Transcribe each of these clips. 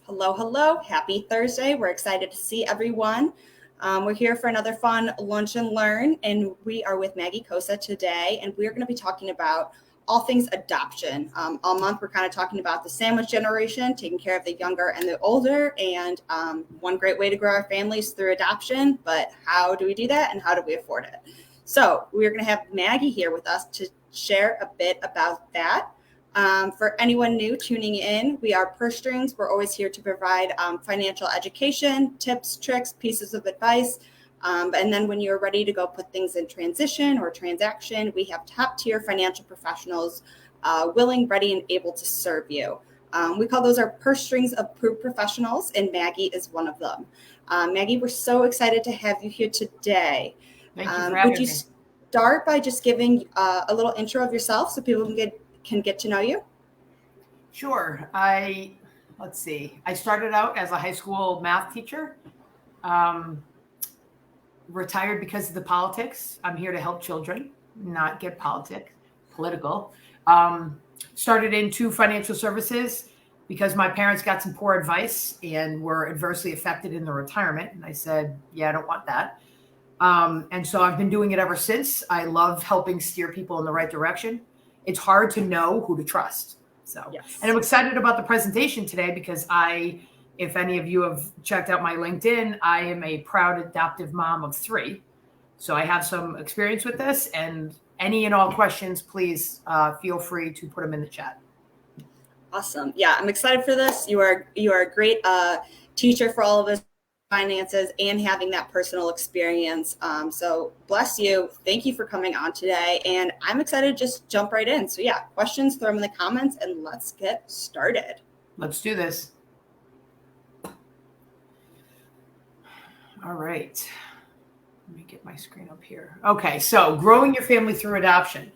Hello, hello. Happy Thursday. We're excited to see everyone. We're here for another fun lunch and learn, and we are with Maggie Koosa today, and we're going to be talking about all things adoption. All month, we're kind of talking about the sandwich generation, taking care of the younger and the older, and one great way to grow our families through adoption. But how do we do that, and how do we afford it? So we're going to have Maggie here with us to share a bit about that. For anyone new tuning in, we are Purse Strings. We're always here to provide financial education, tips, tricks, pieces of advice. And then when you're ready to go put things in transition or transaction, we have top tier financial professionals willing, ready, and able to serve you. We call those our Purse Strings approved professionals, and Maggie is one of them. Maggie, we're so excited to have you here today. Thank you for having me. Would you start by just giving a little intro of yourself so people can get to know you? Sure. Let's see. I started out as a high school math teacher, retired because of the politics. I'm here to help children, not get political. Started into financial services because my parents got some poor advice and were adversely affected in their retirement. And I said, yeah, I don't want that. And so I've been doing it ever since. I love helping steer people in the right direction. It's hard to know who to trust. So, yes. And I'm excited about the presentation today because if any of you have checked out my LinkedIn, I am a proud adoptive mom of 3. So I have some experience with this, and any and all questions, please feel free to put them in the chat. Awesome. Yeah, I'm excited for this. You are a great teacher for all of us. Finances and having that personal experience. So bless you. Thank you for coming on today. And I'm excited to just jump right in. So yeah, questions, throw them in the comments and let's get started. Let's do this. All right. Let me get my screen up here. Okay. So growing your family through adoption.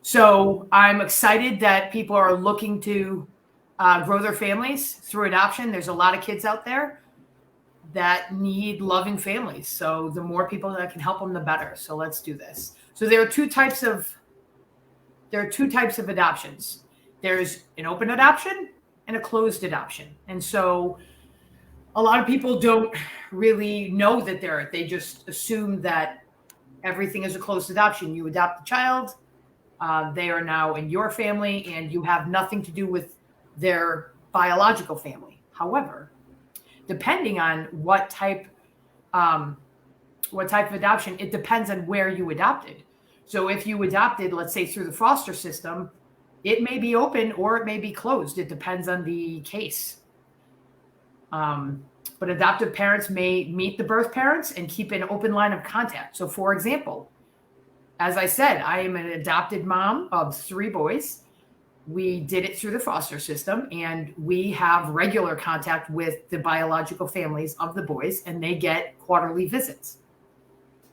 So I'm excited that people are looking to grow their families through adoption. There's a lot of kids out there that need loving families. So the more people that can help them, the better. So let's do this. So there are two types of adoptions. There's an open adoption and a closed adoption. And so a lot of people don't really know that they just assume that everything is a closed adoption. You adopt a child, they are now in your family and you have nothing to do with their biological family. However, depending on what type of adoption, it depends on where you adopted. So if you adopted, let's say through the foster system, it may be open or it may be closed. It depends on the case. But adoptive parents may meet the birth parents and keep an open line of contact. So for example, as I said, I am an adopted mom of 3 boys. We did it through the foster system, and we have regular contact with the biological families of the boys, and they get quarterly visits.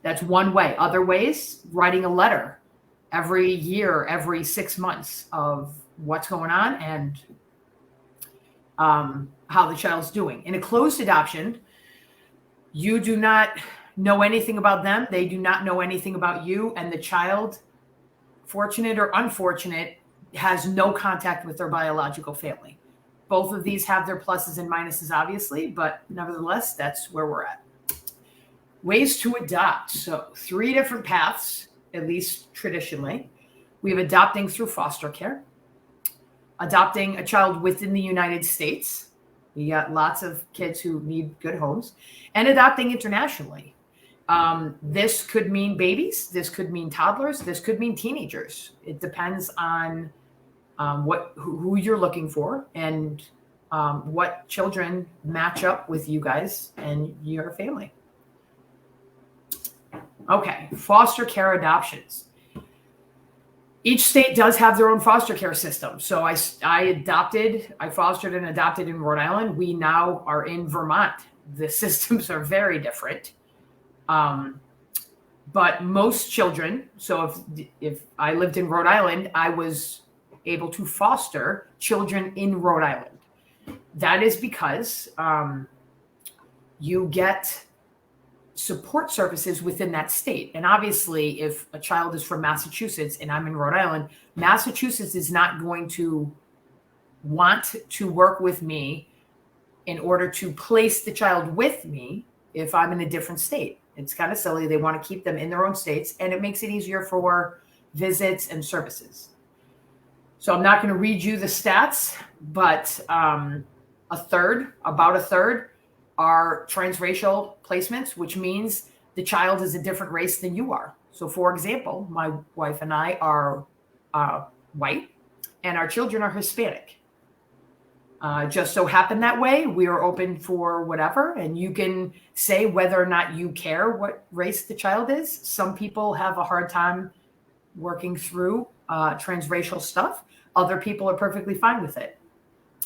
That's one way. Other ways, writing a letter every year, every 6 months of what's going on and how the child's doing. In a closed adoption, you do not know anything about them. They do not know anything about you, and the child, fortunate or unfortunate, has no contact with their biological family. Both of these have their pluses and minuses, obviously, but nevertheless, that's where we're at. Ways to adopt. So 3 different paths, at least traditionally. We have adopting through foster care, adopting a child within the United States. We got lots of kids who need good homes, and adopting internationally. This could mean babies. This could mean toddlers. This could mean teenagers. It depends on who you're looking for and what children match up with you guys and your family. Okay, foster care adoptions. Each state does have their own foster care system. So I fostered and adopted in Rhode Island. We now are in Vermont. The systems are very different. But most children, so if I lived in Rhode Island, I was able to foster children in Rhode Island. That is because you get support services within that state. And obviously, if a child is from Massachusetts and I'm in Rhode Island, Massachusetts is not going to want to work with me in order to place the child with me if I'm in a different state. It's kind of silly. They want to keep them in their own states, and it makes it easier for visits and services. So I'm not going to read you the stats, but about a third are transracial placements, which means the child is a different race than you are. So for example, my wife and I are white and our children are Hispanic. Just so happened that way. We are open for whatever, and you can say whether or not you care what race the child is. Some people have a hard time working through transracial stuff. Other people are perfectly fine with it.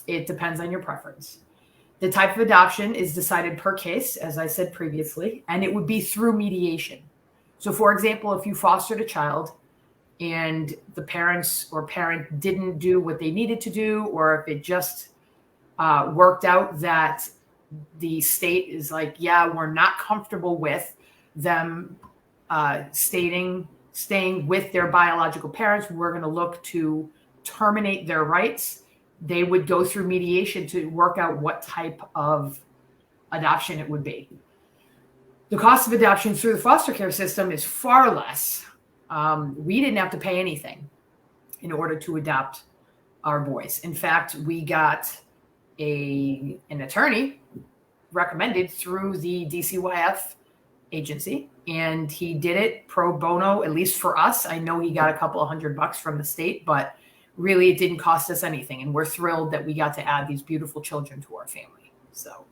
It depends on your preference. The type of adoption is decided per case, as I said previously, and it would be through mediation. So for example, if you fostered a child and the parents or parent didn't do what they needed to do, or if it just worked out that the state is like, yeah, we're not comfortable with them staying with their biological parents, we're going to look to terminate their rights. They would go through mediation to work out what type of adoption it would be. The cost of adoption through the foster care system is far less. We didn't have to pay anything in order to adopt our boys. In fact, we got an attorney recommended through the DCYF agency, and he did it pro bono, at least for us. I know he got a couple of $100 from the state, but really it didn't cost us anything. And we're thrilled that we got to add these beautiful children to our family. So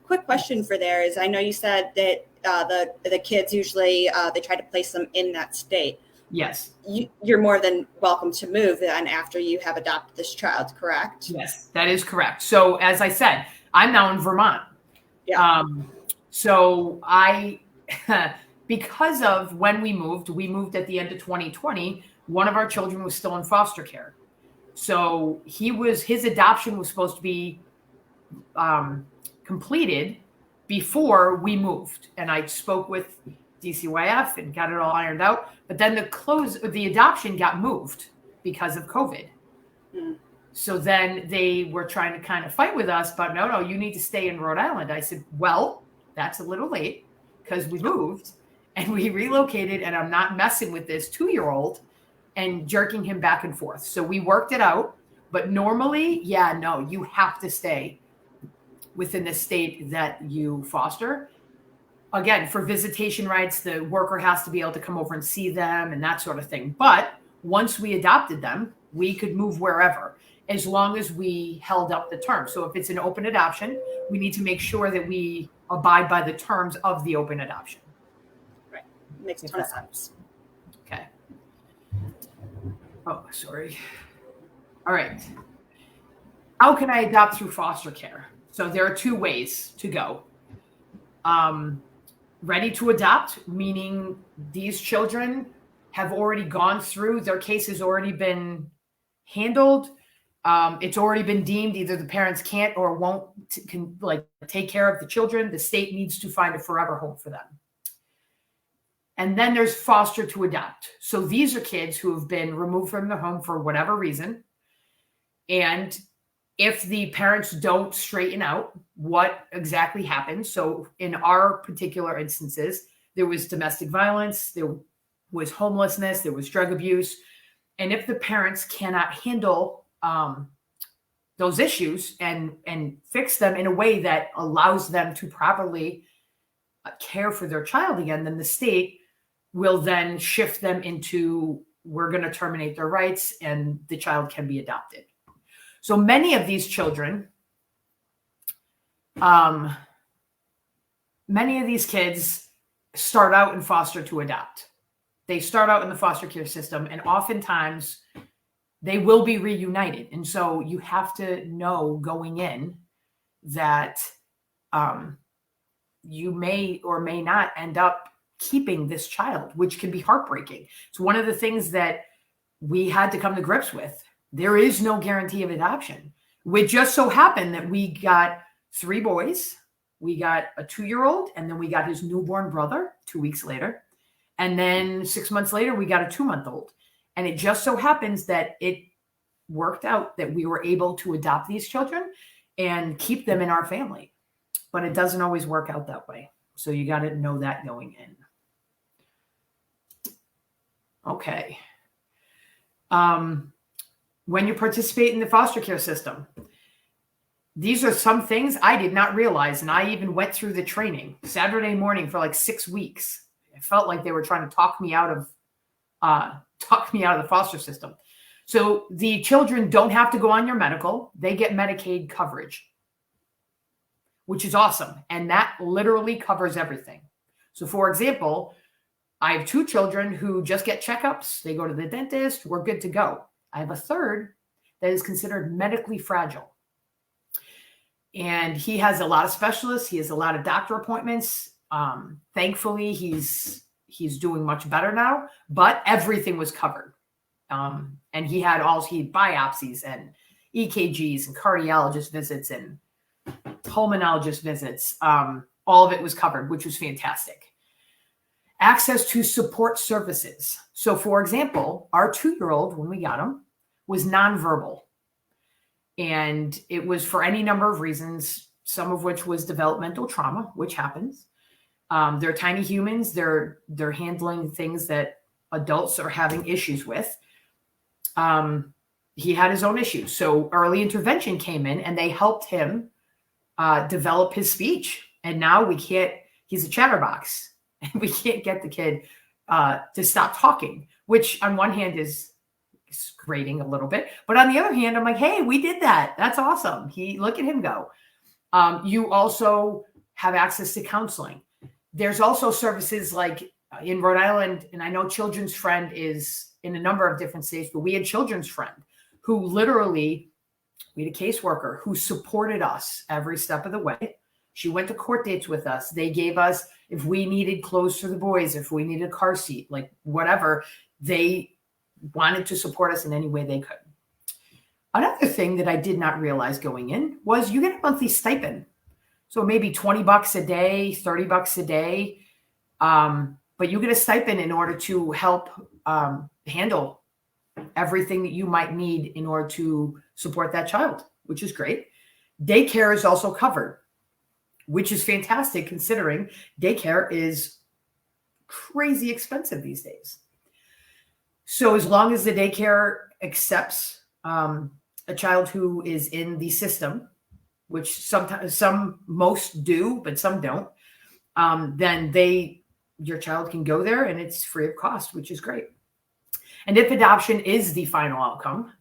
quick question for there is, I know you said that the kids usually they try to place them in that state. Yes. You're more than welcome to move then after you have adopted this child, correct? Yes, that is correct. So as I said, I'm now in Vermont. Yeah. So I, because of when we moved at the end of 2020, one of our children was still in foster care. So his adoption was supposed to be completed before we moved. And I spoke with DCYF and got it all ironed out. But then the adoption got moved because of COVID. Mm. So then they were trying to kind of fight with us, but no, you need to stay in Rhode Island. I said, well, that's a little late because we moved and we relocated, and I'm not messing with this 2-year-old and jerking him back and forth. So we worked it out. But normally, you have to stay within the state that you foster. Again, for visitation rights, the worker has to be able to come over and see them and that sort of thing. But once we adopted them, we could move wherever, as long as we held up the terms. So if it's an open adoption, we need to make sure that we abide by the terms of the open adoption. Right. Makes a ton of sense. Okay. Oh, sorry. All right. How can I adopt through foster care? So there are 2 ways to go. Ready to adopt, meaning these children have already gone through, their case has already been handled. It's already been deemed either the parents can't or won't take care of the children. The state needs to find a forever home for them. And then there's foster to adopt. So these are kids who have been removed from their home for whatever reason. And if the parents don't straighten out what exactly happened. So in our particular instances, there was domestic violence, there was homelessness, there was drug abuse. And if the parents cannot handle those issues and fix them in a way that allows them to properly care for their child again, then the state will then shift them into, we're going to terminate their rights and the child can be adopted. So many of these children, many of these kids start out in foster to adopt. They start out in the foster care system, and oftentimes they will be reunited. And so you have to know going in that you may or may not end up keeping this child, which can be heartbreaking. It's one of the things that we had to come to grips with. There is no guarantee of adoption. It just so happened that we got 3 boys. We got a 2-year-old, and then we got his newborn brother 2 weeks later. And then 6 months later, we got a 2-month-old. And it just so happens that it worked out that we were able to adopt these children. and keep them in our family. But it doesn't always work out that way. So you got to know that going in. Okay. When you participate in the foster care system, these are some things I did not realize. And I even went through the training Saturday morning for like 6 weeks. I felt like they were trying to talk me out of the foster system. So the children don't have to go on your medical. They get Medicaid coverage, which is awesome. And that literally covers everything. So for example, I have 2 children who just get checkups. They go to the dentist. We're good to go. I have a third that is considered medically fragile. And he has a lot of specialists. He has a lot of doctor appointments. Thankfully, he's doing much better now, but everything was covered. And he had biopsies and EKGs and cardiologist visits and pulmonologist visits. All of it was covered, which was fantastic. Access to support services. So for example, our 2-year-old, when we got him, was nonverbal. And it was for any number of reasons, some of which was developmental trauma, which happens. They're tiny humans. They're handling things that adults are having issues with. He had his own issues. So early intervention came in and they helped him develop his speech. And now he's a chatterbox. And we can't get the kid to stop talking, which on one hand is grating a little bit. But on the other hand, I'm like, hey, we did that. That's awesome. Look at him go. You also have access to counseling. There's also services like in Rhode Island, and I know Children's Friend is in a number of different states, but we had Children's Friend who literally, we had a caseworker who supported us every step of the way. She went to court dates with us. They gave us, if we needed clothes for the boys, if we needed a car seat, like whatever, they wanted to support us in any way they could. Another thing that I did not realize going in was you get a monthly stipend. So maybe $20 a day, $30 a day. But you get a stipend in order to help handle everything that you might need in order to support that child, which is great. Daycare is also covered, which is fantastic considering daycare is crazy expensive these days. So as long as the daycare accepts a child who is in the system, which most do, but some don't, then your child can go there and it's free of cost, which is great. And if adoption is the final outcome,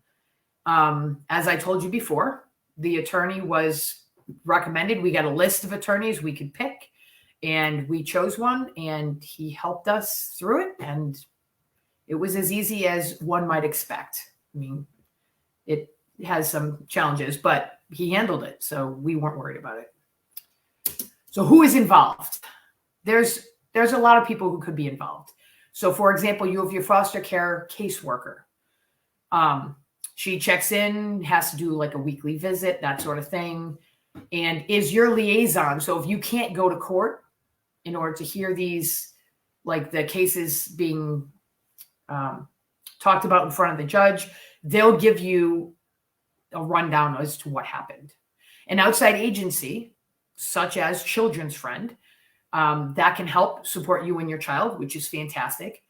as I told you before, the attorney was recommended. We got a list of attorneys we could pick and we chose one and he helped us through it. And it was as easy as one might expect. I mean, it has some challenges, but he handled it. So we weren't worried about it. So who is involved? There's a lot of people who could be involved. So for example, you have your foster care caseworker. She checks in, has to do like a weekly visit, that sort of thing, and is your liaison. So if you can't go to court in order to hear these, like the cases being talked about in front of the judge, they'll give you a rundown as to what happened. An outside agency, such as Children's Friend, that can help support you and your child, which is fantastic.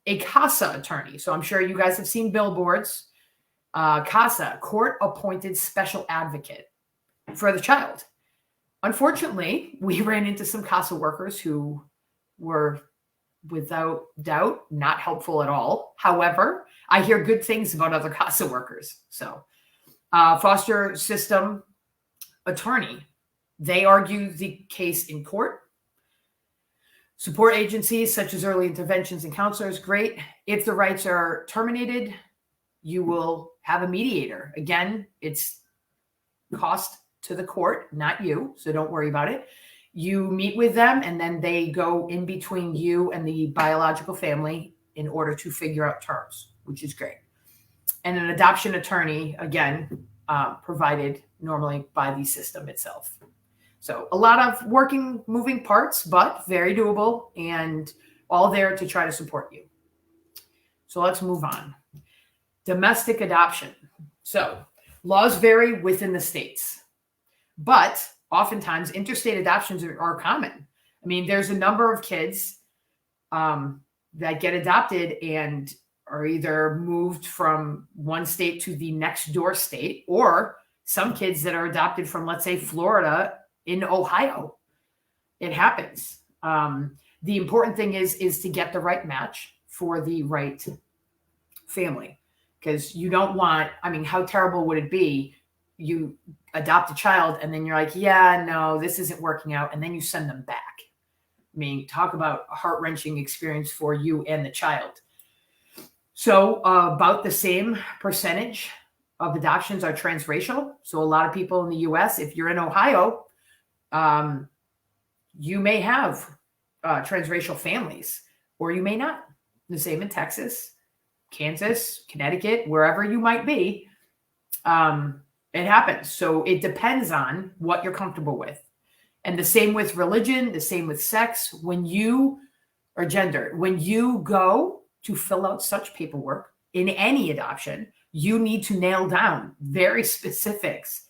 A Casa Attorney. So I'm sure you guys have seen billboards. Casa, court-appointed special advocate for the child. Unfortunately, we ran into some Casa workers who were, without doubt, not helpful at all. However, I hear good things about other Casa workers. So foster system attorney, they argue the case in court. Support agencies such as early interventions and counselors, great. If the rights are terminated, you will have a mediator. Again, it's cost to the court, not you, so don't worry about it. You meet with them and then they go in between you and the biological family in order to figure out terms, which is great. And an adoption attorney, again, provided normally by the system itself. So a lot of moving parts, but very doable and all there to try to support you. So let's move on. Domestic adoption. So laws vary within the states. But oftentimes interstate adoptions are common. I mean, there's a number of kids that get adopted and are either moved from one state to the next door state, or some kids that are adopted from, let's say, Florida in Ohio. It happens. The important thing is to get the right match for the right family, because you don't want, I mean, how terrible would it be? You adopt a child and then you're like, yeah, no, this isn't working out. And then you send them back. I mean, talk about a heart-wrenching experience for you and the child. So about the same percentage of adoptions are transracial. So a lot of people in the US, if you're in Ohio, you may have transracial families, or you may not. The same in Texas, Kansas, Connecticut, wherever you might be. It happens. So it depends on what you're comfortable with. And the same with religion, the same with sex, when you or gender, when you go to fill out such paperwork in any adoption, you need to nail down very specifics.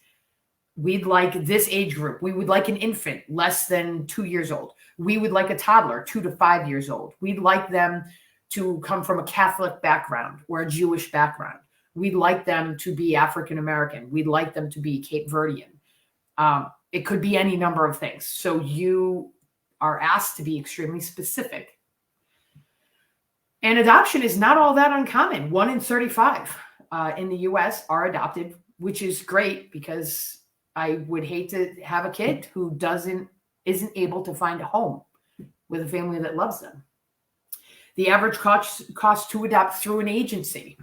We'd like this age group. We would like an infant less than 2 years old. We would like a toddler 2 to 5 years old. We'd like them to come from a Catholic background or a Jewish background. We'd like them to be African American. We'd like them to be Cape Verdean. It could be any number of things. So you are asked to be extremely specific. And adoption is not all that uncommon. 1 in 35 in the US are adopted, which is great, because I would hate to have a kid who isn't able to find a home with a family that loves them. The average cost to adopt through an agency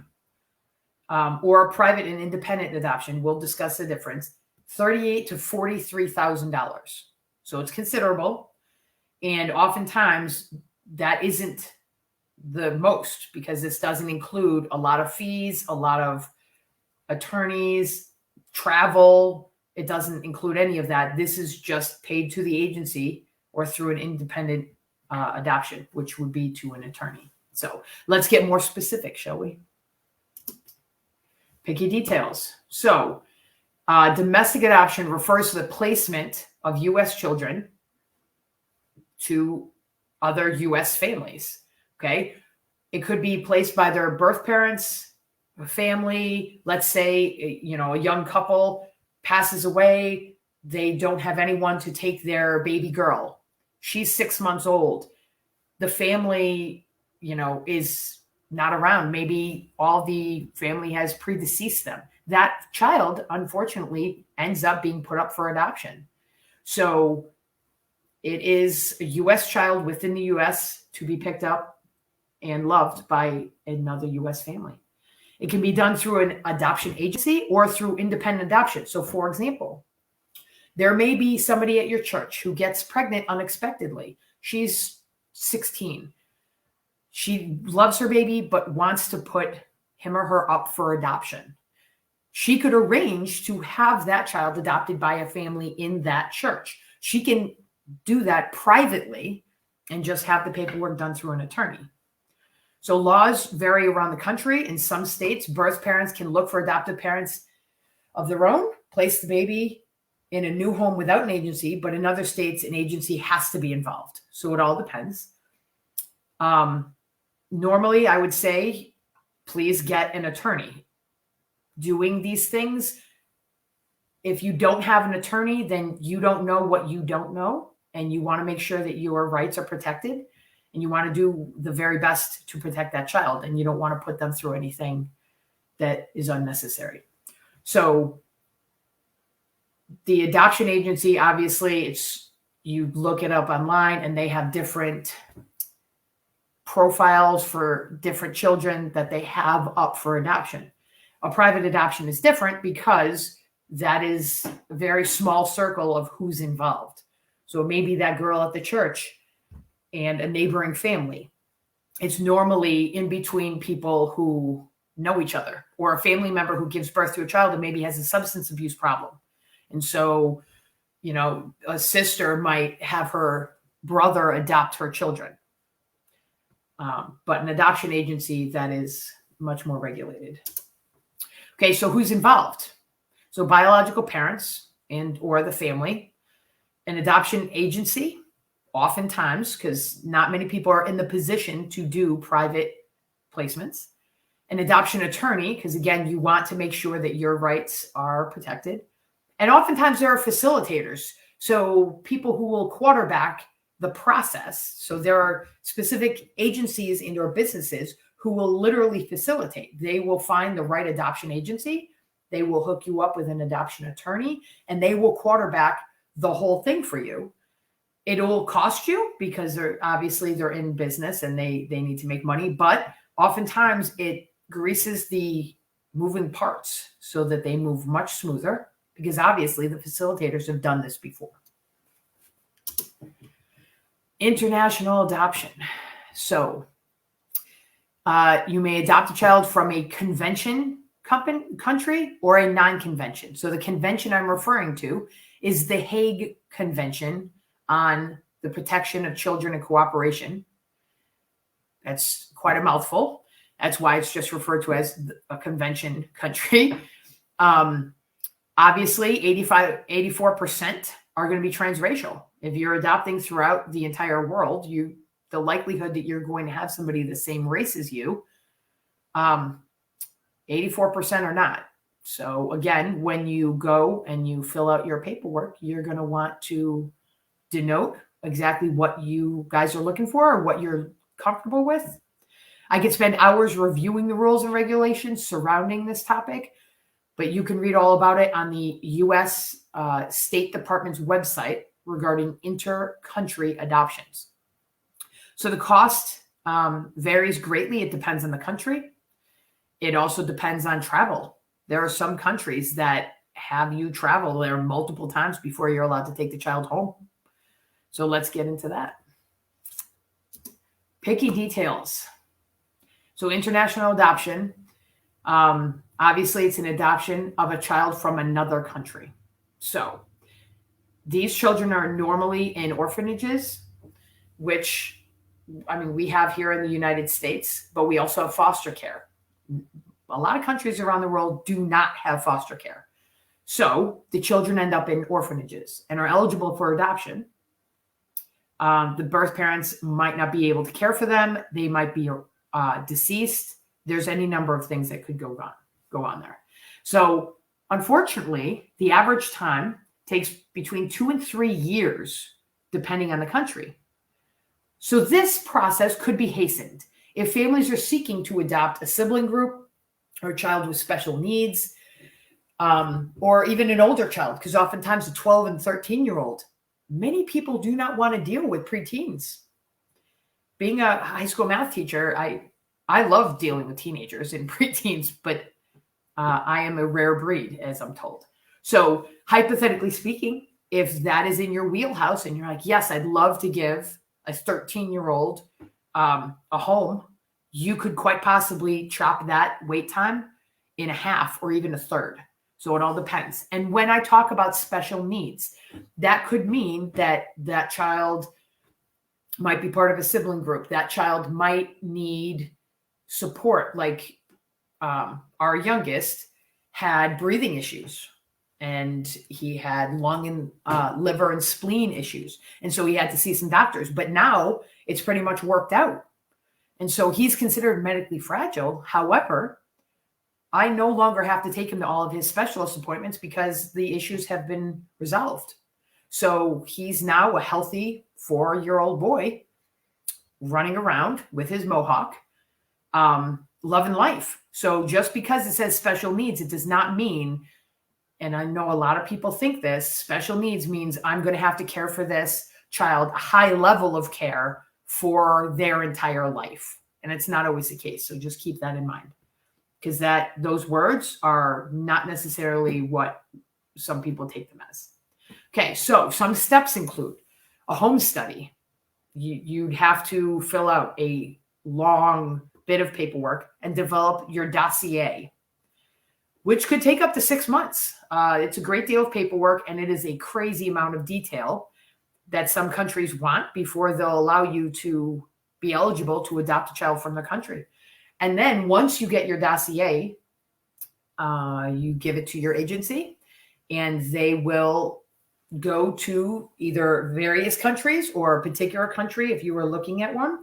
or a private and independent adoption, we'll discuss the difference, $38,000 to $43,000. So it's considerable. And oftentimes that isn't the most, because this doesn't include a lot of fees, a lot of attorneys, travel. It doesn't include any of that. This is just paid to the agency or through an independent adoption, which would be to an attorney. So let's get more specific, shall we? Picky details. So domestic adoption refers to the placement of U.S. children to other U.S. families. Okay. It could be placed by their birth parents, a family. Let's say, a young couple passes away. They don't have anyone to take their baby girl. She's 6 months old. The family, is not around. Maybe all the family has predeceased them. That child, unfortunately, ends up being put up for adoption. So it is a U.S. child within the U.S. to be picked up and loved by another U.S. family. It can be done through an adoption agency or through independent adoption. So, for example, there may be somebody at your church who gets pregnant unexpectedly. She's 16. She loves her baby, but wants to put him or her up for adoption. She could arrange to have that child adopted by a family in that church. She can do that privately and just have the paperwork done through an attorney. So laws vary around the country. In some states, birth parents can look for adoptive parents of their own, place the baby in a new home without an agency, but in other states, an agency has to be involved. So it all depends. Normally, I would say, please get an attorney doing these things. If you don't have an attorney, then you don't know what you don't know, and you want to make sure that your rights are protected, and you want to do the very best to protect that child, and you don't want to put them through anything that is unnecessary. So the adoption agency, obviously, you look it up online, and they have different profiles for different children that they have up for adoption. A private adoption is different because that is a very small circle of who's involved. So maybe that girl at the church and a neighboring family. It's normally in between people who know each other, or a family member who gives birth to a child and maybe has a substance abuse problem. And so, a sister might have her brother adopt her children. But an adoption agency, that is much more regulated. Okay, so who's involved? So biological parents, and or the family, an adoption agency, oftentimes, because not many people are in the position to do private placements, an adoption attorney, because again, you want to make sure that your rights are protected. And oftentimes there are facilitators. So people who will quarterback the process. So there are specific agencies and or businesses who will literally facilitate. They will find the right adoption agency. They will hook you up with an adoption attorney, and they will quarterback the whole thing for you. It'll cost you because they're in business and they need to make money, but oftentimes it greases the moving parts so that they move much smoother, because obviously the facilitators have done this before. International adoption. So you may adopt a child from a convention country or a non-convention. So the convention I'm referring to is the Hague Convention on the Protection of Children and Cooperation. That's quite a mouthful. That's why it's just referred to as a convention country. Obviously, 84% are going to be transracial. If you're adopting throughout the entire world, the likelihood that you're going to have somebody the same race as you, 84% are not. So again, when you go and you fill out your paperwork, you're going to want to denote exactly what you guys are looking for or what you're comfortable with. I could spend hours reviewing the rules and regulations surrounding this topic, but you can read all about it on the U.S. State Department's website regarding inter-country adoptions. So the cost varies greatly. It depends on the country. It also depends on travel. There are some countries that have you travel there multiple times before you're allowed to take the child home. So let's get into that. Picky details. So international adoption, obviously it's an adoption of a child from another country. So these children are normally in orphanages, which, we have here in the United States, but we also have foster care. A lot of countries around the world do not have foster care. So the children end up in orphanages and are eligible for adoption. The birth parents might not be able to care for them. They might be deceased. There's any number of things that could go on there. So unfortunately, the average time takes between 2 and 3 years, depending on the country. So this process could be hastened if families are seeking to adopt a sibling group or a child with special needs, or even an older child, because oftentimes a 12 and 13-year-old, many people do not want to deal with preteens. Being a high school math teacher, I love dealing with teenagers and preteens, but I am a rare breed, as I'm told. So hypothetically speaking, if that is in your wheelhouse and you're like, yes, I'd love to give a 13-year-old a home, you could quite possibly chop that wait time in a half or even a third. So it all depends. And when I talk about special needs, that could mean that that child might be part of a sibling group. That child might need support. Like our youngest had breathing issues, and he had lung and liver and spleen issues. And so he had to see some doctors, but now it's pretty much worked out. And so he's considered medically fragile. However, I no longer have to take him to all of his specialist appointments because the issues have been resolved. So he's now a healthy 4-year-old boy running around with his mohawk, loving life. So just because it says special needs, it does not mean, and I know a lot of people think this, special needs means I'm going to have to care for this child, a high level of care for their entire life. And it's not always the case. So just keep that in mind, because those words are not necessarily what some people take them as. Okay, so some steps include a home study. You'd have to fill out a long bit of paperwork and develop your dossier, which could take up to 6 months. It's a great deal of paperwork, and it is a crazy amount of detail that some countries want before they'll allow you to be eligible to adopt a child from their country. And then once you get your dossier, you give it to your agency, and they will go to either various countries or a particular country if you were looking at one.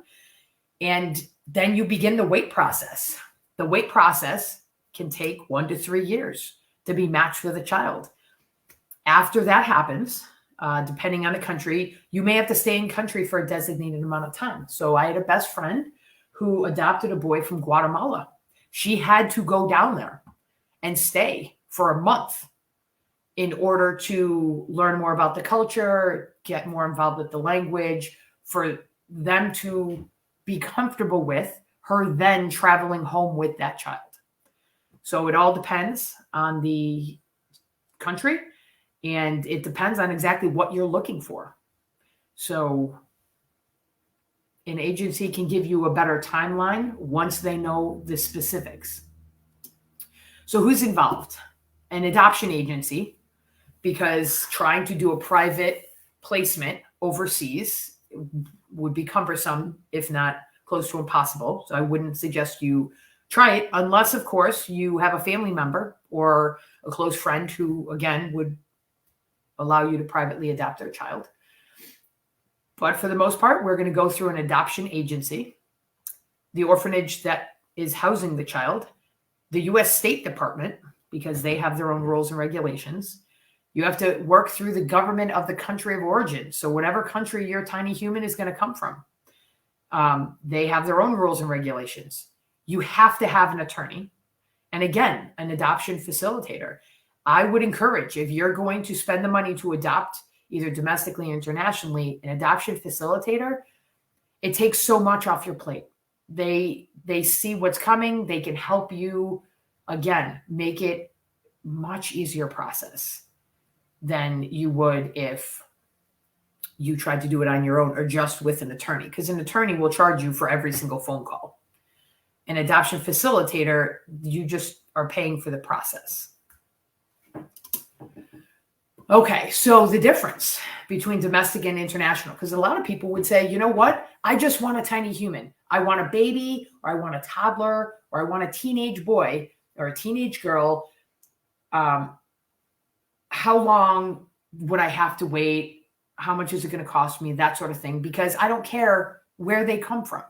And then you begin the wait process. The wait process can take 1 to 3 years to be matched with a child. After that happens, depending on the country, you may have to stay in country for a designated amount of time. So I had a best friend who adopted a boy from Guatemala. She had to go down there and stay for a month in order to learn more about the culture, get more involved with the language, for them to be comfortable with her then traveling home with that child. So it all depends on the country, and it depends on exactly what you're looking for. So an agency can give you a better timeline once they know the specifics. So who's involved? An adoption agency, because trying to do a private placement overseas would be cumbersome, if not close to impossible. So I wouldn't suggest you try it unless, of course, you have a family member or a close friend who, again, would allow you to privately adopt their child. But for the most part, we're going to go through an adoption agency, the orphanage that is housing the child, the U.S. State Department, because they have their own rules and regulations. You have to work through the government of the country of origin. So whatever country your tiny human is going to come from, they have their own rules and regulations. You have to have an attorney. And again, an adoption facilitator. I would encourage, if you're going to spend the money to adopt either domestically or internationally, an adoption facilitator, it takes so much off your plate. They see what's coming. They can help you, again, make it much easier process than you would if you tried to do it on your own or just with an attorney, because an attorney will charge you for every single phone call. An adoption facilitator, you just are paying for the process. Okay, so the difference between domestic and international, because a lot of people would say, you know what? I just want a tiny human. I want a baby, or I want a toddler, or I want a teenage boy or a teenage girl. How long would I have to wait? How much is it going to cost me? That sort of thing, because I don't care where they come from.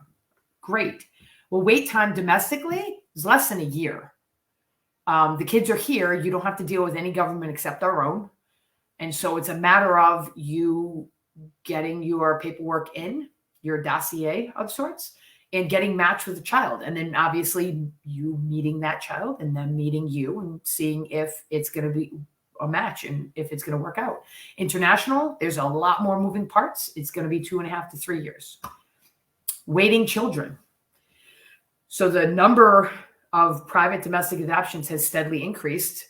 Great. Well, wait time domestically is less than a year. The kids are here. You don't have to deal with any government except our own. And so it's a matter of you getting your paperwork in, your dossier of sorts, and getting matched with a child. And then obviously you meeting that child and then meeting you and seeing if it's going to be a match and if it's going to work out. International, there's a lot more moving parts. It's going to be 2.5 to 3 years. Waiting children. So the number of private domestic adoptions has steadily increased,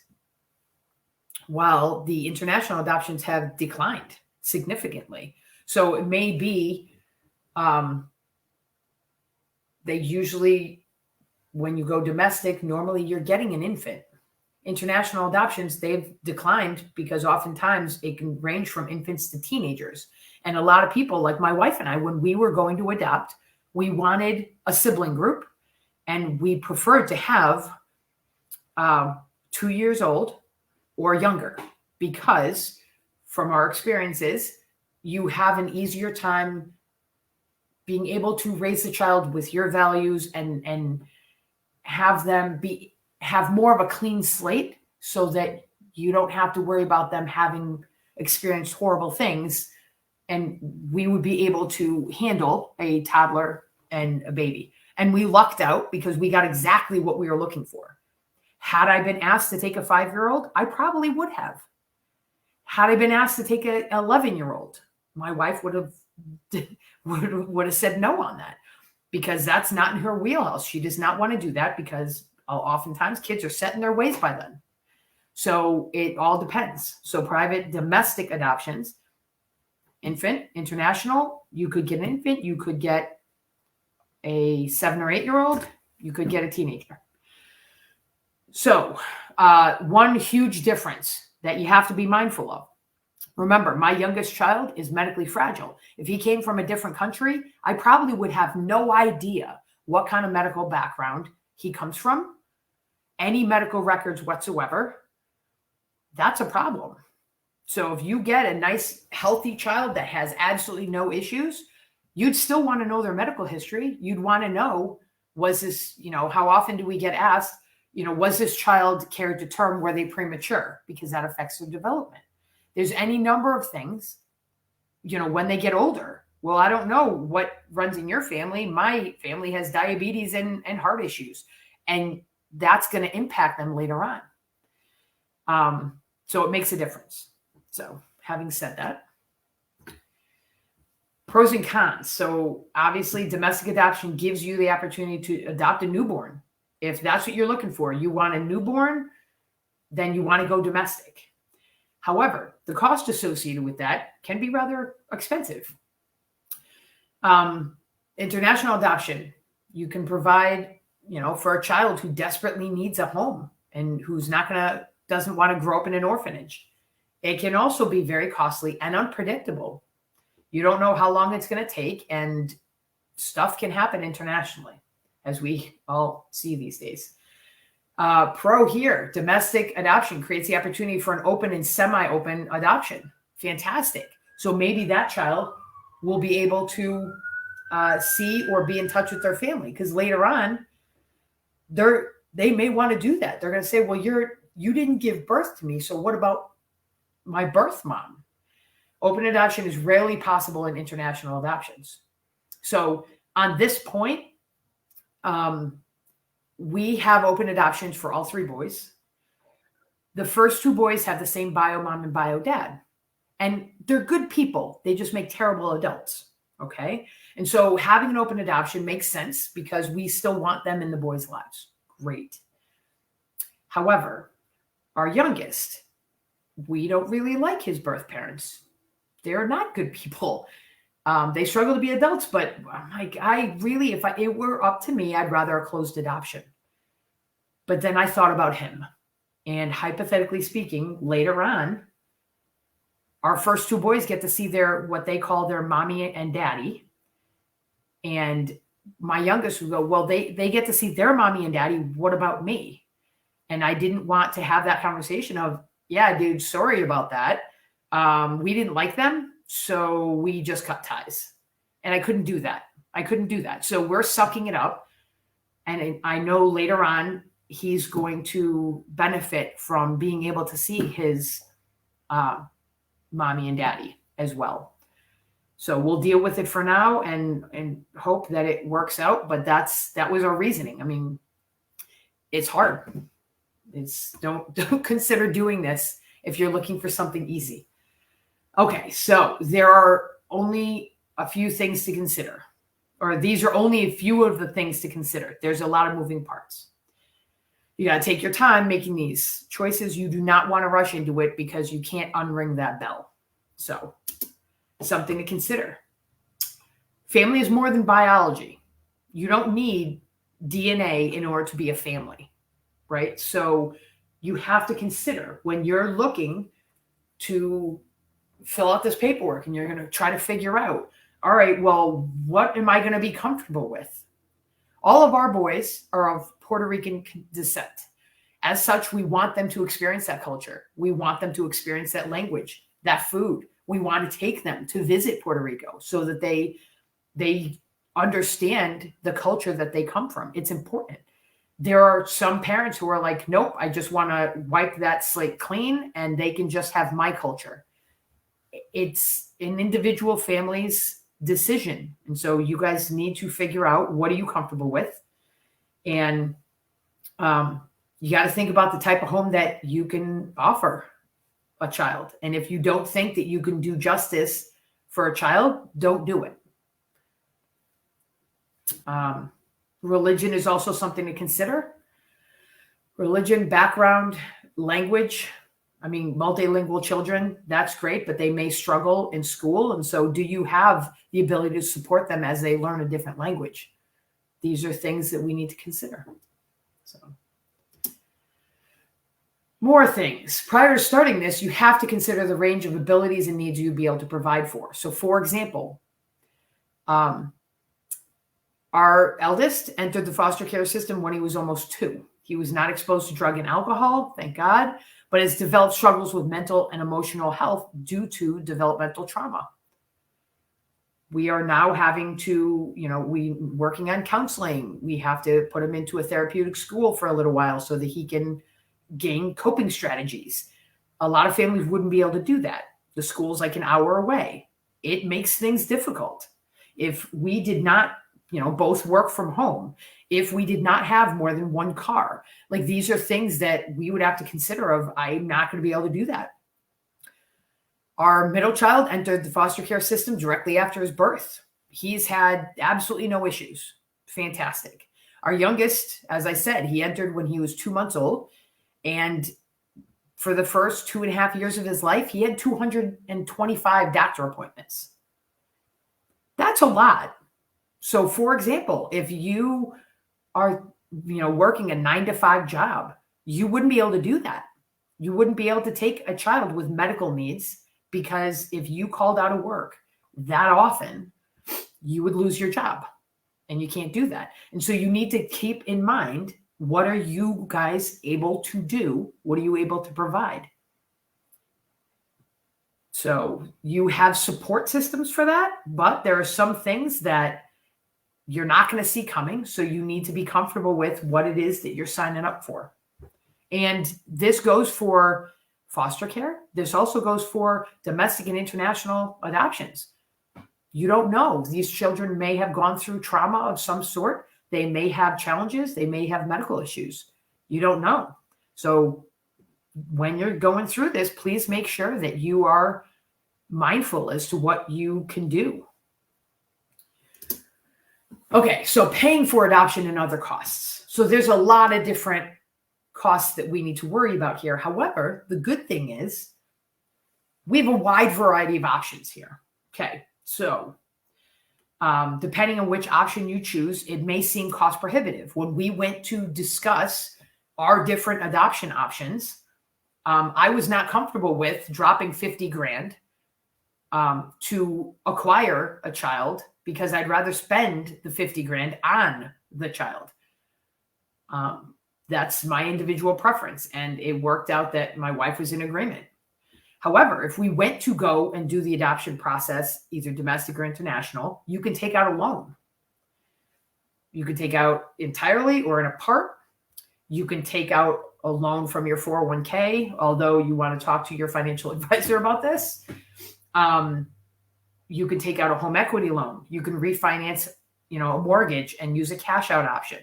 while the international adoptions have declined significantly. So it may be, they usually, when you go domestic, normally you're getting an infant. International adoptions, they've declined because oftentimes it can range from infants to teenagers. And a lot of people, like my wife and I, when we were going to adopt, we wanted a sibling group, and we preferred to have 2 years old or younger, because from our experiences, you have an easier time being able to raise the child with your values and have them have more of a clean slate, so that you don't have to worry about them having experienced horrible things. And we would be able to handle a toddler and a baby. And we lucked out because we got exactly what we were looking for. Had I been asked to take a 5-year-old, I probably would have. Had I been asked to take an 11-year-old, my wife would have said no on that, because that's not in her wheelhouse. She does not want to do that, because oftentimes kids are set in their ways by then. So it all depends. So private domestic adoptions, infant, international, you could get an infant, you could get a 7 or 8-year-old, you could get a teenager. So one huge difference that you have to be mindful of. Remember, my youngest child is medically fragile. If he came from a different country, I probably would have no idea what kind of medical background he comes from, any medical records whatsoever, that's a problem. So if you get a nice, healthy child that has absolutely no issues, you'd still want to know their medical history. You'd want to know, was this, how often do we get asked, was this child carried to term? Were they premature? Because that affects their development. There's any number of things, when they get older. Well, I don't know what runs in your family. My family has diabetes and heart issues, and that's going to impact them later on. So it makes a difference. So having said that, pros and cons. So obviously domestic adoption gives you the opportunity to adopt a newborn. If that's what you're looking for, you want a newborn, then you want to go domestic. However, the cost associated with that can be rather expensive. International adoption, you can provide, for a child who desperately needs a home and who's doesn't want to grow up in an orphanage. It can also be very costly and unpredictable. You don't know how long it's going to take, and stuff can happen internationally, as we all see these days. Pro here, domestic adoption creates the opportunity for an open and semi-open adoption. Fantastic. So maybe that child will be able to see or be in touch with their family, because later on, they may want to do that. They're going to say, well, you didn't give birth to me, so what about my birth mom? Open adoption is rarely possible in international adoptions. So on this point, we have open adoptions for all three boys. The first two boys have the same bio mom and bio dad, and they're good people. They just make terrible adults. Okay. And so having an open adoption makes sense because we still want them in the boys' lives. Great. However, our youngest, we don't really like his birth parents. They're not good people. They struggle to be adults, but if it were up to me, I'd rather a closed adoption. But then I thought about him, and hypothetically speaking, later on, our first two boys get to see what they call their mommy and daddy. And my youngest would go, well, they get to see their mommy and daddy. What about me? And I didn't want to have that conversation of, yeah, dude, sorry about that. We didn't like them, so we just cut ties. And I couldn't do that. So we're sucking it up. And I know later on, he's going to benefit from being able to see his mommy and daddy as well. So we'll deal with it for now and hope that it works out. But that was our reasoning. I mean, it's hard. Don't consider doing this if you're looking for something easy. Okay, so there are only a few things to consider, or these are only a few of the things to consider. There's a lot of moving parts. You got to take your time making these choices. You do not want to rush into it because you can't unring that bell. So something to consider. Family is more than biology. You don't need DNA in order to be a family, right? So you have to consider when you're looking to fill out this paperwork and you're going to try to figure out, all right, well, what am I going to be comfortable with? All of our boys are of Puerto Rican descent. As such, we want them to experience that culture. We want them to experience that language, that food. We want to take them to visit Puerto Rico so that they understand the culture that they come from. It's important. There are some parents who are like, nope, I just want to wipe that slate clean and they can just have my culture. It's an individual family's decision. And so you guys need to figure out, what are you comfortable with? And you got to think about the type of home that you can offer a child. And if you don't think that you can do justice for a child, don't do it. Religion is also something to consider. Religion, background, language. I mean, multilingual children, that's great, but they may struggle in school. And so do you have the ability to support them as they learn a different language? These are things that we need to consider. So, more things. Prior to starting this, you have to consider the range of abilities and needs you'd be able to provide for. So, for example, our eldest entered the foster care system when he was almost 2. He was not exposed to drug and alcohol, thank God, but has developed struggles with mental and emotional health due to developmental trauma. We are now having to, we working on counseling. We have to put him into a therapeutic school for a little while so that he can gain coping strategies. A lot of families wouldn't be able to do that. The school's like an hour away. It makes things difficult. If we did not, both work from home, if we did not have more than one car, like these are things that we would have to consider of, I'm not going to be able to do that. Our middle child entered the foster care system directly after his birth. He's had absolutely no issues. Fantastic. Our youngest, as I said, he entered when he was 2 months old. And for the first 2.5 years of his life, he had 225 doctor appointments. That's a lot. So for example, if you are, working a 9-to-5 job, you wouldn't be able to do that. You wouldn't be able to take a child with medical needs, because if you called out of work that often, you would lose your job, and you can't do that. And so you need to keep in mind, what are you guys able to do? What are you able to provide? So you have support systems for that, but there are some things that you're not going to see coming. So you need to be comfortable with what it is that you're signing up for. And this goes for foster care. This also goes for domestic and international adoptions. You don't know. These children may have gone through trauma of some sort. They may have challenges. They may have medical issues. You don't know. So when you're going through this, please make sure that you are mindful as to what you can do. Okay, so paying for adoption and other costs. So there's a lot of different costs that we need to worry about here. However, the good thing is we have a wide variety of options here. Okay, so depending on which option you choose, it may seem cost prohibitive. When we went to discuss our different adoption options, I was not comfortable with dropping 50 grand to acquire a child, because I'd rather spend the 50 grand on the child. That's my individual preference. And it worked out that my wife was in agreement. However, if we went to go and do the adoption process, either domestic or international, you can take out a loan. You can take out entirely or in a part. You can take out a loan from your 401k, although you want to talk to your financial advisor about this. You can take out a home equity loan. You can refinance, a mortgage and use a cash out option.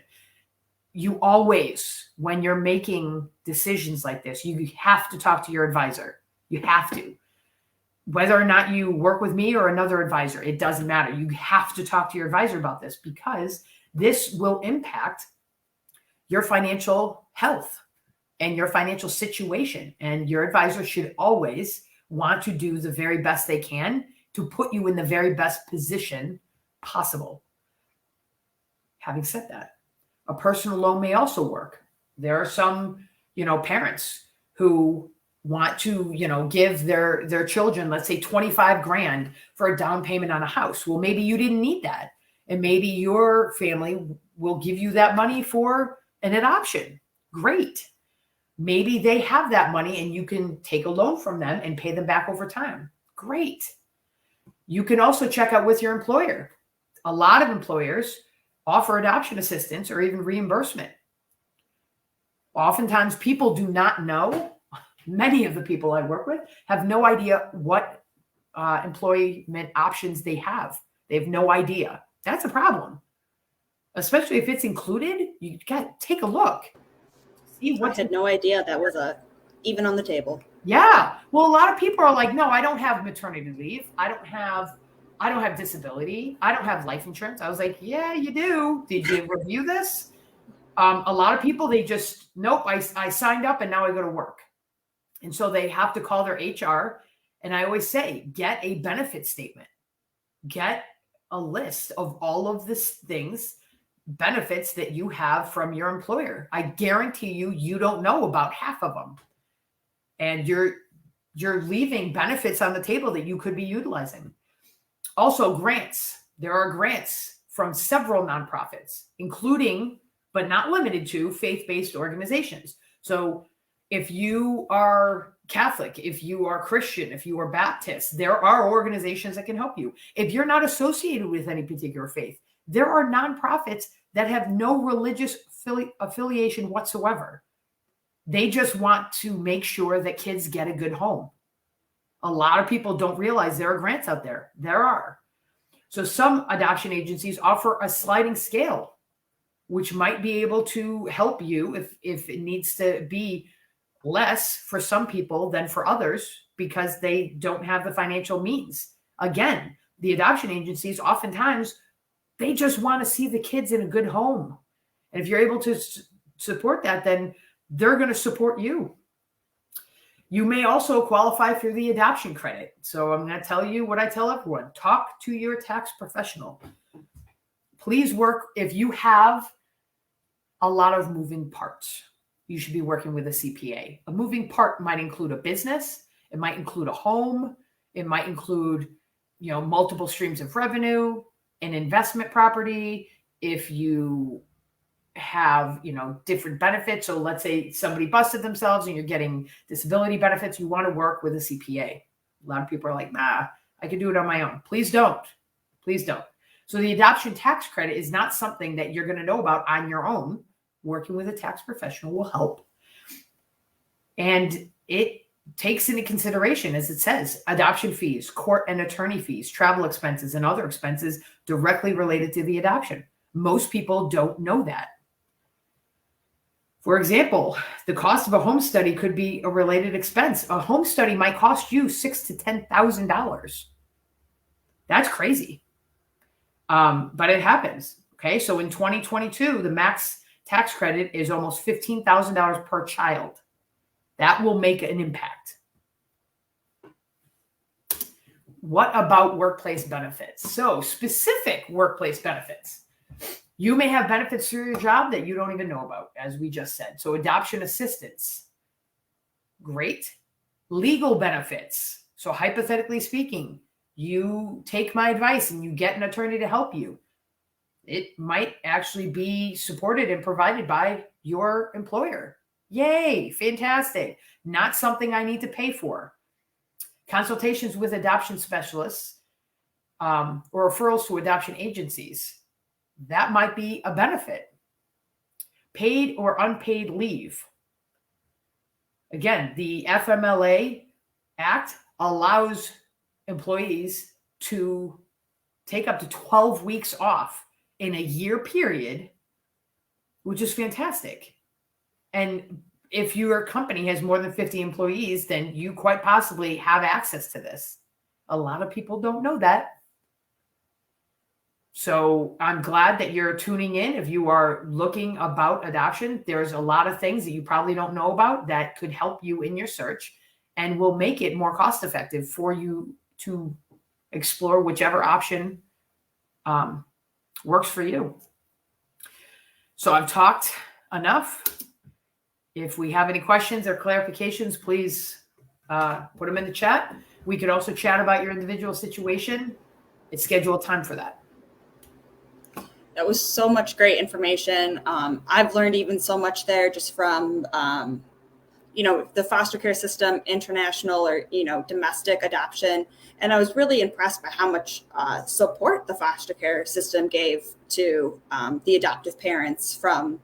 You always, when you're making decisions like this, you have to talk to your advisor. You have to. Whether or not you work with me or another advisor, it doesn't matter. You have to talk to your advisor about this, because this will impact your financial health and your financial situation. And your advisor should always want to do the very best they can to put you in the very best position possible. Having said that, a personal loan may also work. There are some, parents who want to, give their children, let's say 25 grand for a down payment on a house. Well, maybe you didn't need that. And maybe your family will give you that money for an adoption. Great. Maybe they have that money and you can take a loan from them and pay them back over time. Great. You can also check out with your employer. A lot of employers offer adoption assistance or even reimbursement. Oftentimes people do not know. Many of the people I work with have no idea what employment options they have. They have no idea. That's a problem. Especially if it's included, you got to take a look. I had no idea that was even on the table. Yeah. Well, a lot of people are like, no, I don't have maternity leave. I don't have disability. I don't have life insurance. I was like, yeah, you do. Did you review this? A lot of people, they just, nope, I signed up and now I go to work. And so they have to call their HR. And I always say, get a benefit statement. Get a list of all of these things, benefits that you have from your employer. I guarantee you don't know about half of them. And you're leaving benefits on the table that you could be utilizing. Also, grants. There are grants from several nonprofits, including, but not limited to, faith-based organizations. So If you are Catholic, if you are Christian, if you are Baptist, there are organizations that can help you. If you're not associated with any particular faith, there are nonprofits that have no religious affiliation whatsoever. They just want to make sure that kids get a good home. A lot of people don't realize there are grants out there. There are. So some adoption agencies offer a sliding scale, which might be able to help you if it needs to be less for some people than for others because they don't have the financial means. Again, the adoption agencies, oftentimes, they just want to see the kids in a good home. And if you're able to support that, then they're going to support you. You may also qualify for the adoption credit. So I'm going to tell you what I tell everyone. Talk to your tax professional. Please work. If you have a lot of moving parts, you should be working with a CPA. A moving part might include a business. It might include a home. It might include, multiple streams of revenue, an investment property. If you have, different benefits. So let's say somebody busted themselves and you're getting disability benefits. You want to work with a CPA. A lot of people are like, nah, I can do it on my own. Please don't. Please don't. So the adoption tax credit is not something that you're going to know about on your own. Working with a tax professional will help. And it takes into consideration, as it says, adoption fees, court and attorney fees, travel expenses, and other expenses directly related to the adoption. Most people don't know that. For example, the cost of a home study could be a related expense. A home study might cost you $6,000 to $10,000. That's crazy. But it happens. Okay. So in 2022, the max tax credit is almost $15,000 per child. That will make an impact. What about workplace benefits? So specific workplace benefits. You may have benefits through your job that you don't even know about, as we just said. So adoption assistance. Great. Legal benefits. So hypothetically speaking, you take my advice and you get an attorney to help you. It might actually be supported and provided by your employer. Yay, fantastic. Not something I need to pay for. Consultations with adoption specialists or referrals to adoption agencies. That might be a benefit. Paid or unpaid leave. Again, the FMLA Act allows employees to take up to 12 weeks off in a year period, which is fantastic. And if your company has more than 50 employees, then you quite possibly have access to this. A lot of people don't know that. So I'm glad that you're tuning in. If you are looking about adoption, there's a lot of things that you probably don't know about that could help you in your search and will make it more cost effective for you to explore whichever option works for you. So I've talked enough. If we have any questions or clarifications, please put them in the chat. We could also chat about your individual situation. It's scheduled time for that. That was so much great information. I've learned even so much there just from, the foster care system, international or, domestic adoption. And I was really impressed by how much support the foster care system gave to the adoptive parents from,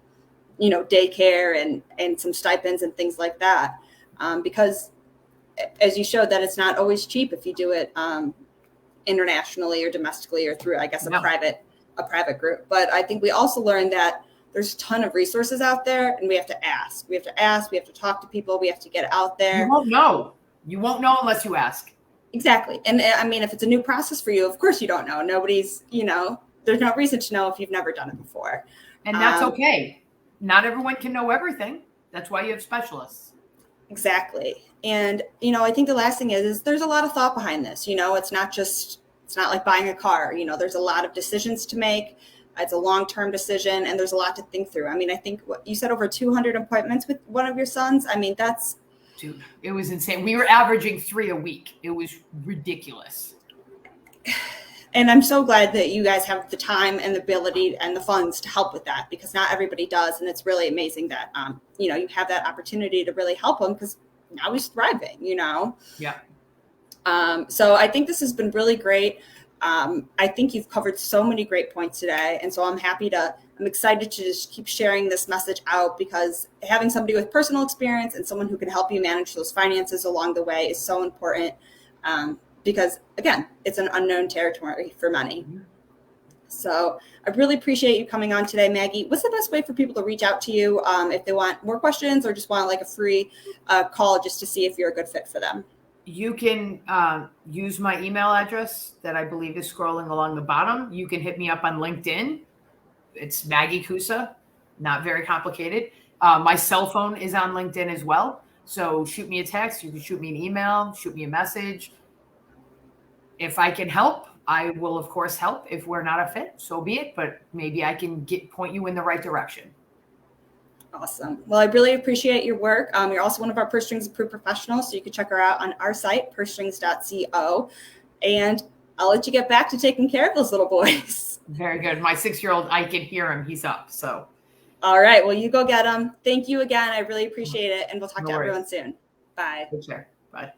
daycare and some stipends and things like that. Because as you showed that it's not always cheap if you do it internationally or domestically or through, I guess, a private group. But I think we also learned that there's a ton of resources out there and we have to ask. We have to talk to people. We have to get out there. You won't know. You won't know unless you ask. Exactly. And I mean, if it's a new process for you, of course you don't know. Nobody's, there's no reason to know if you've never done it before. And that's okay. Not everyone can know everything. That's why you have specialists. Exactly. And, I think the last thing is there's a lot of thought behind this. It's not like buying a car. There's a lot of decisions to make. It's a long-term decision and there's a lot to think through. I mean, I think what you said, over 200 appointments with one of your sons. I mean, Dude, it was insane. We were averaging 3 a week. It was ridiculous. And I'm so glad that you guys have the time and the ability and the funds to help with that, because not everybody does. And it's really amazing that, you have that opportunity to really help him, because now he's thriving, Yeah. So I think this has been really great. I think you've covered so many great points today. And so I'm excited to just keep sharing this message out, because having somebody with personal experience and someone who can help you manage those finances along the way is so important. Because again, it's an unknown territory for many. Mm-hmm. So I really appreciate you coming on today, Maggie. What's the best way for people to reach out to you if they want more questions or just want like a free call just to see if you're a good fit for them? You can use my email address that I believe is scrolling along the bottom. You can hit me up on LinkedIn. It's Maggie Koosa, not very complicated. My cell phone is on LinkedIn as well. So shoot me a text. You can shoot me an email, shoot me a message. If I can help, I will, of course, help. If we're not a fit, so be it. But maybe I can point you in the right direction. Awesome. Well, I really appreciate your work. You're also one of our Purse Strings Approved professionals, so you can check her out on our site, pursestrings.co. And I'll let you get back to taking care of those little boys. Very good. My 6-year-old, I can hear him. He's up. So. All right. Well, you go get him. Thank you again. I really appreciate it. And we'll talk to everyone soon. Bye. Take care. Bye.